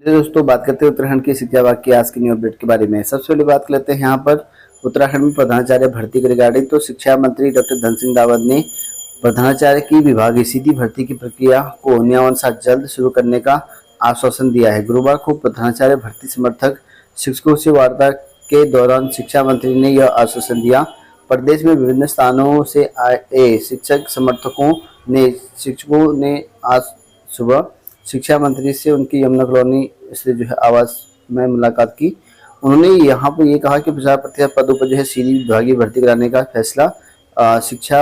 दोस्तों बात करते हैं उत्तराखंड की शिक्षा विभाग की आज की न्यू अपडेट के बारे में। सबसे पहले बात कर लेते हैं यहाँ पर उत्तराखंड में प्रधानाचार्य भर्ती के रिगार्डिंग। तो शिक्षा मंत्री डॉक्टर धन सिंह रावत ने प्रधानाचार्य की विभागीय सीधी भर्ती की प्रक्रिया को नियमानुसार जल्द शुरू करने का आश्वासन दिया है। गुरुवार को प्रधानाचार्य भर्ती समर्थक शिक्षकों से वार्ता के दौरान शिक्षा मंत्री ने यह आश्वासन दिया। प्रदेश में विभिन्न स्थानों से आए शिक्षकों ने आज सुबह शिक्षा मंत्री से उनकी यमुना कॉलोनी से आवास में मुलाकात की। उन्होंने यहाँ पर ये कहा कि 50% पदों पर सीधी विभागीय भर्ती कराने का फैसला शिक्षा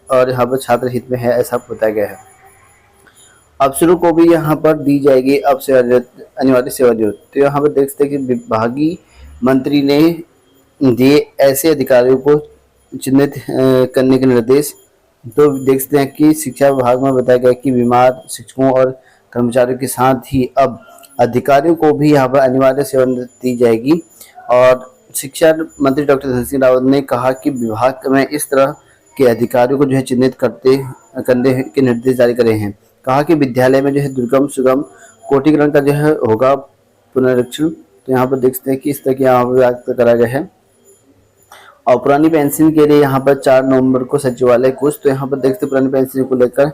और यहाँ पर छात्र हित में है, ऐसा बताया गया है। अफसरों को भी यहाँ पर दी जाएगी अब से अनिवार्य सेवा नियुक्ति। तो यहाँ पर देख सकते हैं कि विभागीय मंत्री ने दिए ऐसे अधिकारियों को चिन्हित करने के निर्देश। तो देख सकते हैं कि शिक्षा विभाग में बताया गया कि बीमार शिक्षकों और कर्मचारियों के साथ ही अब अधिकारियों को भी यहाँ पर अनिवार्य सेवानिवृत्ति दी जाएगी। और शिक्षा मंत्री डॉक्टर धन सिंह रावत ने कहा कि विभाग में इस तरह के अधिकारियों को चिन्हित करने के निर्देश जारी करे हैं। कहा कि विद्यालय में दुर्गम सुगम कोटिकरण का होगा पुनरीक्षण। तो यहाँ पर देख सकते हैं कि इस तरह की यहाँ पर व्यक्त करा गया है। और पुरानी पेंशन के लिए यहाँ पर 4 नवंबर को सचिवालय कूच। तो यहाँ पर देखते पुरानी पेंशन को लेकर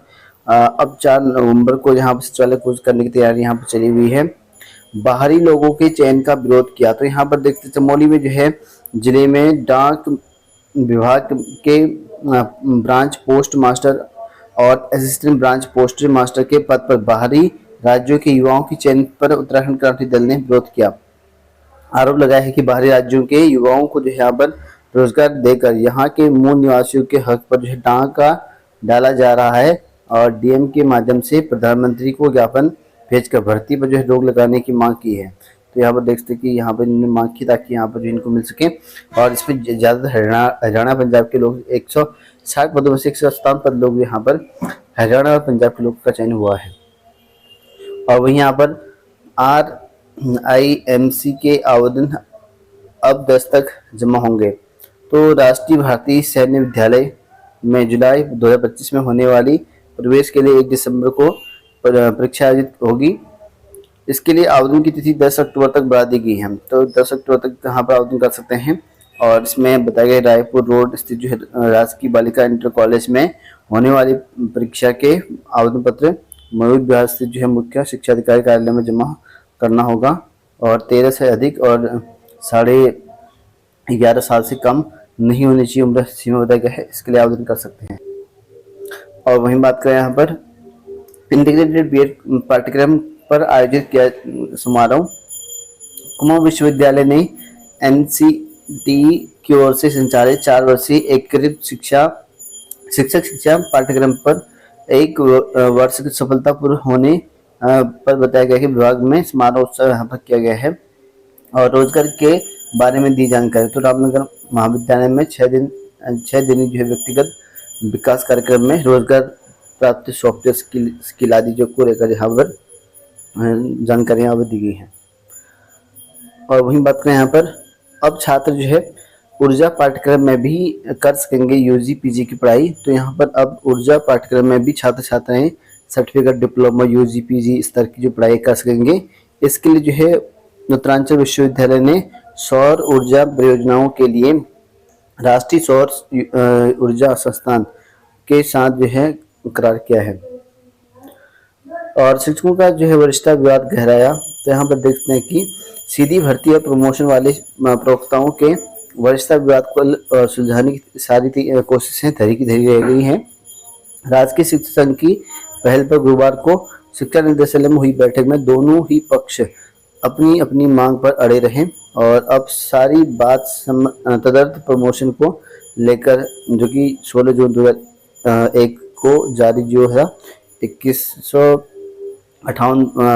अब 4 नवंबर को यहाँ पर सचिवालय कूच करने की तैयारी यहाँ पर चली हुई है। बाहरी लोगों के चयन का विरोध किया। तो यहाँ पर देखते चमोली में जिले में डाक विभाग के ब्रांच पोस्ट मास्टर और असिस्टेंट ब्रांच पोस्ट मास्टर के पद पर बाहरी राज्यों के युवाओं के चयन पर उत्तराखंड क्रांति दल ने विरोध किया। आरोप लगाया है कि बाहरी राज्यों के युवाओं को यहाँ पर रोजगार देकर यहाँ के मूल निवासियों के हक पर डाका डाला जा रहा है और डीएम के माध्यम से प्रधानमंत्री को ज्ञापन भेजकर भर्ती पर रोक लगाने की मांग की है। तो यहाँ पर देख सकते कि यहाँ पर इन्होंने मांग की ताकि यहाँ पर इनको मिल सके। और इसमें ज़्यादातर हरियाणा पंजाब के लोग 160 पदों में से 157 पद लोग यहाँ पर हरियाणा और पंजाब के लोगों का चयन हुआ है। और वहीं यहाँ पर RIMC के आवेदन अब 10 तक जमा होंगे। तो राष्ट्रीय भारतीय सैन्य विद्यालय में जुलाई 2025 में होने वाली प्रवेश के लिए 1 दिसंबर को परीक्षा आयोजित होगी। इसके लिए आवेदन की तिथि 10 अक्टूबर तक बढ़ा दी गई है। तो 10 अक्टूबर तक यहाँ पर आवेदन कर सकते हैं। और इसमें बताया गया रायपुर रोड स्थित राजकीय बालिका इंटर कॉलेज में होने वाली परीक्षा के आवेदन पत्र मयूर विहार स्थित मुख्य शिक्षा अधिकारी कार्यालय में जमा करना होगा। और 13 से अधिक और 11.5 साल से कम नहीं होनी चाहिए उम्र सीमा बताया गया है। इसके लिए आवेदन कर सकते हैं। और वहीं बात करें यहाँ पर इंटीग्रेटेड बीएड पाठ्यक्रम पर आयोजित किया समारोह। कुमाऊं विश्वविद्यालय ने NCT की ओर से संचालित 4 वर्षीय एकीकृत शिक्षक शिक्षा पाठ्यक्रम पर 1 वर्ष की सफलतापूर्व होने पर बताया गया कि विभाग में समारोह उत्सव यहाँ पर किया गया है। और रोजगार के बारे में दी जानकारी। तो रामनगर महाविद्यालय में 6 दिनी व्यक्तिगत विकास कार्यक्रम में रोजगार प्राप्त सॉफ्टवेयर स्किल आदि को लेकर यहाँ पर जानकारी यहाँ पर दी गई है। और वहीं बात करें यहाँ पर अब छात्र ऊर्जा पाठ्यक्रम में भी कर सकेंगे UG PG की पढ़ाई। तो यहाँ पर अब ऊर्जा पाठ्यक्रम में भी छात्र छात्राएं सर्टिफिकेट डिप्लोमा UG PG स्तर की पढ़ाई कर सकेंगे। इसके लिए उत्तरांचल विश्वविद्यालय ने सौर ऊर्जा परियोजनाओं के लिए राष्ट्रीय सौर ऊर्जा संस्थान के साथ करार किया है। और शिक्षकों का वरिष्ठता विवाद गहराया। तो यहाँ पर देखते हैं कि सीधी भर्ती और प्रमोशन वाले प्रवक्ताओं के वरिष्ठता विवाद को सुलझाने की सारी कोशिशें धरी रह गई हैं। राजकीय शिक्षक संघ की पहल पर गुरुवार को शिक्षा निदेशालय में हुई बैठक में दोनों ही पक्ष अपनी अपनी मांग पर अड़े रहे। और अब सारी बात तदर्थ प्रमोशन को लेकर जो कि 16 जून 2001 को जारी 2158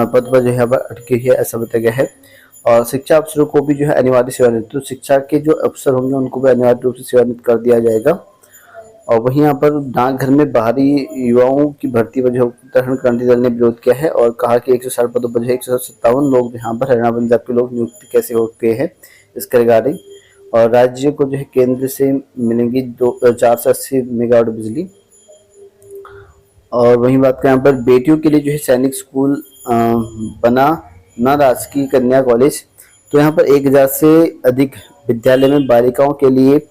पद पर अटकी है, ऐसा बताया गया है। और शिक्षा अफसरों को भी अनिवार्य सेवानिवृत्ति, तो शिक्षा के जो अफसर होंगे उनको भी अनिवार्य रूप से सेवानिवृत्त कर दिया जाएगा। और वहीं यहाँ पर डाकघर में बाहरी युवाओं की भर्ती पर उत्तराखंड क्रांति दल ने विरोध किया है। और कहा कि 160 पदों पर 157 लोग यहाँ पर हरियाणा पंजाब के लोग नियुक्ति कैसे होते हैं इसके रिगार्डिंग। और राज्य को केंद्र से मिलेंगी 480 मेगावाट बिजली। और वहीं बात करें यहाँ पर बेटियों के लिए सैनिक स्कूल बना न राजकीय कन्या कॉलेज। तो यहाँ पर 1000 से अधिक विद्यालय में बालिकाओं के लिए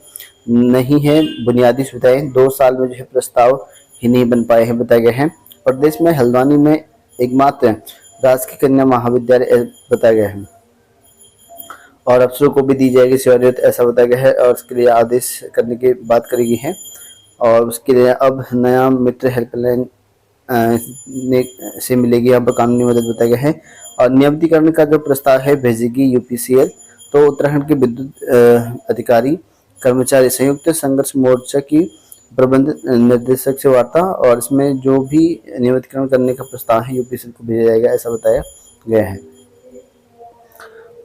नहीं है बुनियादी सुविधाएं। 2 साल में जो है प्रस्ताव ही नहीं बन पाए हैं बताया गया है। प्रदेश में हल्द्वानी में एकमात्र राजकीय कन्या महाविद्यालय बताया गया है और अफसरों को भी दी जाएगी सेवानिवृत्त ऐसा बताया गया है और उसके लिए आदेश करने की बात करी गई है। और उसके लिए अब नया मित्र हेल्पलाइन से मिलेगी यहाँ पर कानूनी मदद बताया गया है। और नियमितीकरण का जो प्रस्ताव है भेजेगी यूपीसीएल। तो उत्तराखंड के विद्युत अधिकारी कर्मचारी संयुक्त संघर्ष मोर्चा की प्रबंध निर्देशक से वार्ता और इसमें जो भी नियमितीकरण करने का प्रस्ताव है यूपीसीएल को भेजा जाएगा ऐसा बताया गया है।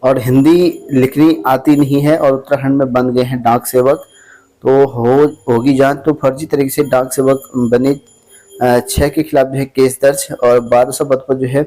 और हिंदी लिखनी आती नहीं है और उत्तराखंड में बन गए हैं डाक सेवक। तो होगी जांच। तो फर्जी तरीके से डाक सेवक बने 6 के खिलाफ जो है केस दर्ज और 1200 पद पर जो है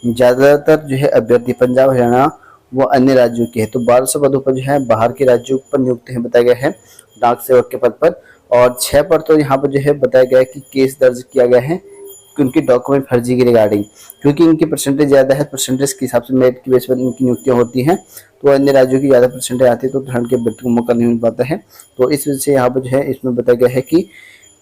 ज़्यादातर जो है अभ्यर्थी पंजाब हरियाणा व अन्य राज्यों के हैं। तो 1200 पदों पर जो है बाहर के राज्यों पर नियुक्त है बताया गया है डाक सेवक के पद पर। और 6 पर तो यहाँ पर जो है बताया गया है कि केस दर्ज किया गया है कि उनकी डॉक्यूमेंट फर्जी की रिगार्डिंग, क्योंकि इनकी परसेंटेज ज़्यादा है। परसेंटेज के हिसाब से मेरिट की बेस पर इनकी नियुक्तियाँ होती हैं। तो अन्य राज्यों की ज़्यादा परसेंटेज आती है तो उत्तराखंड के अभ्यर्थी को मौका नहीं मिल पाता है। तो इस वजह से यहाँ पर जो है इसमें बताया गया है कि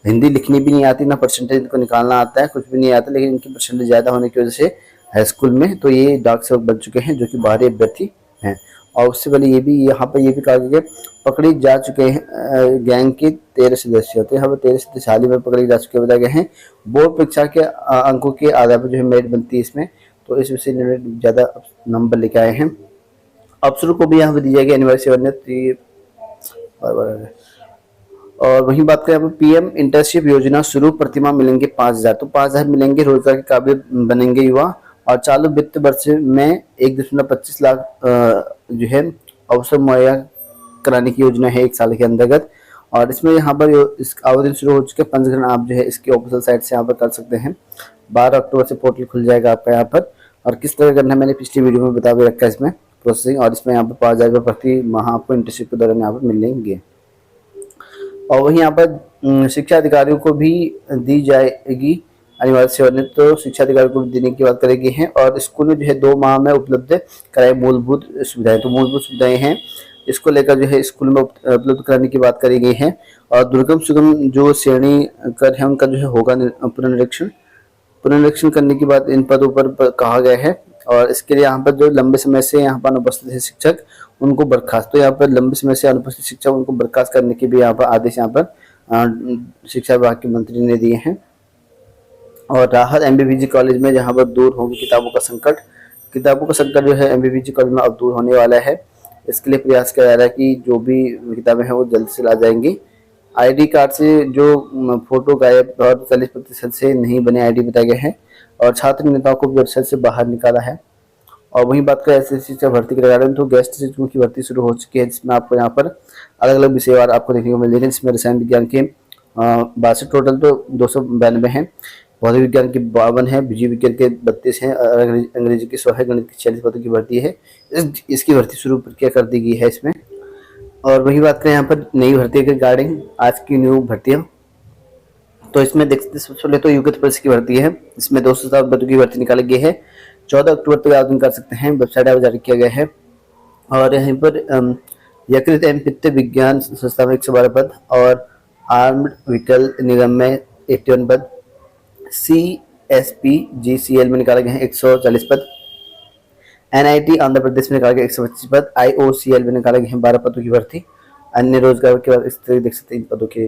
हिंदी लिखनी भी नहीं आती, ना परसेंटेज इनको निकालना आता है, कुछ भी नहीं आता, लेकिन इनकी परसेंटेज ज़्यादा होने की वजह से हाई स्कूल में तो ये डाक सेवक बन चुके हैं जो कि बाहरी अभ्यर्थी हैं। और उससे पहले ये भी यहाँ पर ये भी कहा गया पकड़ी जा चुके हैं गैंग के 13 सदस्य। तो यहाँ पर 13 सदस्य हाल ही में पकड़े जा चुके बताए गए हैं। बोर्ड परीक्षा के अंकों के आधार पर जो है मेरिट बनती है इसमें। तो इस वजह से इन्होंने ज़्यादा नंबर लेके आए हैं। अफसरों को भी यहाँ पर दी जाएगी अनिवार्य सेवानिवृत्ति। और वहीं बात करें यहाँ पर पीएम इंटर्नशिप योजना शुरू, प्रतिमाह मिलेंगे 5000। तो 5000 मिलेंगे, रोजगार के काबिल बनेंगे युवा। और चालू वित्त वर्ष में 1.25 लाख जो है अवसर मुहैया कराने की योजना है 1 साल के अंतर्गत। और इसमें यहाँ पर इस आवेदन शुरू हो चुके हैं। पंजीकरण आप जो है इसके ऑफिशियल साइट से यहाँ पर कर सकते हैं। 12 अक्टूबर से पोर्टल खुल जाएगा आपका यहाँ पर। और किस तरह करना है मैंने पिछली वीडियो में बता भी रखा है इसमें प्रोसेसिंग। और इसमें यहाँ पर 5000 रुपये प्रति माह आपको इंटर्नशिप के दौरान यहाँ पर मिलेंगे। और वहीं यहाँ पर शिक्षा अधिकारियों को भी दी जाएगी अनिवार्य सेवानिवृत्ति। तो शिक्षा अधिकारियों को देने की बात करेगी है। और स्कूल में जो है 2 माह में उपलब्ध कराए मूलभूत सुविधाएं। तो मूलभूत सुविधाएं हैं, इसको लेकर जो है स्कूल में उपलब्ध कराने की बात करी गई है। और दुर्गम सुगम जो श्रेणी कर है उनका जो है होगा पुनरीक्षण करने की बात इन पदों पर कहा गया है। और इसके लिए यहाँ पर जो लंबे समय से यहाँ पर अनुपस्थित है शिक्षक उनको बर्खास्त, तो यहाँ पर लंबे समय से अनुपस्थित शिक्षक उनको बर्खास्त करने के भी यहाँ पर आदेश यहाँ पर शिक्षा विभाग के मंत्री ने दिए हैं। और राहत एमबीबीजी कॉलेज में जहाँ पर दूर होगी किताबों का संकट जो है एमबीबीजी कॉलेज में अब दूर होने वाला है। इसके लिए प्रयास किया जा रहा है कि जो भी किताबें हैं वो जल्द से ला जाएंगी। आईडी कार्ड से जो फोटो गायब और 40% से नहीं बने आईडी बताया गया है। और छात्र नेताओं को वेबसाइट से बाहर निकाला है। और वहीं बात करें एसएससी से भर्ती के रिगार्डिंग तो गेस्ट शिक्षकों की भर्ती शुरू हो चुकी है, जिसमें आपको यहाँ पर अलग अलग विषयवार आपको देखने को मिल जाएंगे। जिसमें रसायन विज्ञान के 62 टोटल तो 292 हैं, भौतिक विज्ञान के 52 हैं, जीव विज्ञान के 32 हैं, अंग्रेजी के 100 है, गणित की 46 पदों की भर्ती है। इसकी भर्ती शुरू प्रक्रिया कर दी गई है इसमें। और वही बात करें यहाँ पर नई भर्ती के रिगार्डिंग आज की न्यू भर्तियाँ, तो इसमें देखते सबसे पहले तो युगत परिषद की भर्ती है। इसमें 207 पदों की भर्ती निकाली गई है। 14 अक्टूबर तक आवेदन कर सकते हैं, वेबसाइट जारी किया गया है। और यहाँ पर यकृत एवं पित्त विज्ञान संस्था में 112 पद और आर्म्ड व्हीकल निगम में 81 पद, CSPGCL में निकाले गए हैं 140 पद, NIT आंध्र प्रदेश में निकाले गए 125 पद, IOCL में निकाले गए हैं 12 पदों की भर्ती। अन्य रोजगार के बाद इस तरह देख सकते हैं इन पदों के